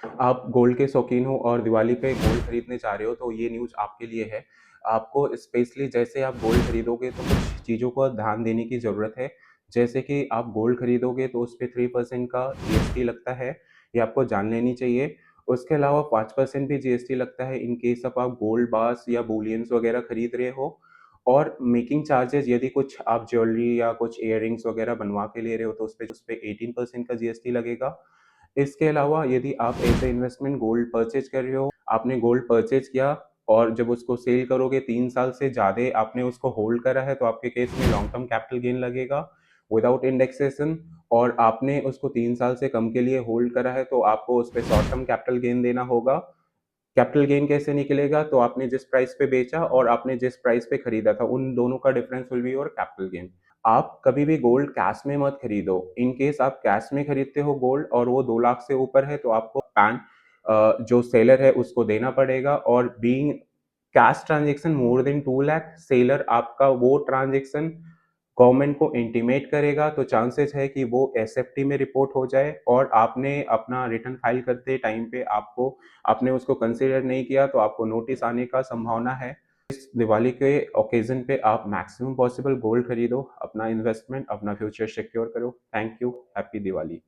आप गोल्ड के शौकीन हो और दिवाली पे गोल्ड खरीदने जा रहे हो तो ये न्यूज़ आपके लिए है। आपको स्पेशली जैसे आप गोल्ड खरीदोगे तो कुछ चीज़ों को ध्यान देने की ज़रूरत है। जैसे कि आप गोल्ड खरीदोगे तो उस पे 3% का जीएसटी लगता है, ये आपको जान लेनी चाहिए। उसके अलावा 5% भी जीएसटी लगता है इन केस ऑफ आप गोल्ड बार्स या बुलियन्स वगैरह खरीद रहे हो। और मेकिंग चार्जेज़ यदि कुछ आप ज्वेलरी या कुछ इयररिंग्स वगैरह बनवा के ले रहे हो तो उसपे 18% का जीएसटी लगेगा। इसके अलावा यदि आप as a investment gold purchase कर रहे हो, आपने गोल्ड परचेज़ किया और जब उसको सेल करोगे 3 साल से ज़्यादा आपने उसको होल्ड करा है, तो आपके केस में लॉन्ग टर्म कैपिटल गेन लगेगा विदाउट इंडेक्सेशन। और आपने उसको 3 साल से कम के लिए होल्ड करा है, तो आपको उसपे शॉर्ट टर्म कैपिटल गेन देना होगा। कैपिटल गेन कैसे निकलेगा? तो आपने जिस प्राइस पे बेचा और आपने जिस प्राइस पे खरीदा था, उन दोनों का difference will be your capital gain. आप कभी भी गोल्ड कैश में मत खरीदो। इन केस आप कैश में खरीदते हो गोल्ड और वो 2 लाख से ऊपर है, तो आपको पैन जो सेलर है उसको देना पड़ेगा। और being cash transaction more than 2 lakh, seller आपका वो ट्रांज़ैक्शन गवर्नमेंट को इंटीमेट करेगा, तो चांसेस है कि वो एसएफटी में रिपोर्ट हो जाए और आपने अपना रिटर्न फाइल करते टाइम पे आपने उसको कंसीडर नहीं किया, तो आपको नोटिस आने का संभावना है। इस दिवाली के ओकेज़न पे आप मैक्सिमम पॉसिबल गोल्ड खरीदो, अपना इन्वेस्टमेंट, अपना फ्यूचर सिक्योर करो। Thank you, happy Diwali.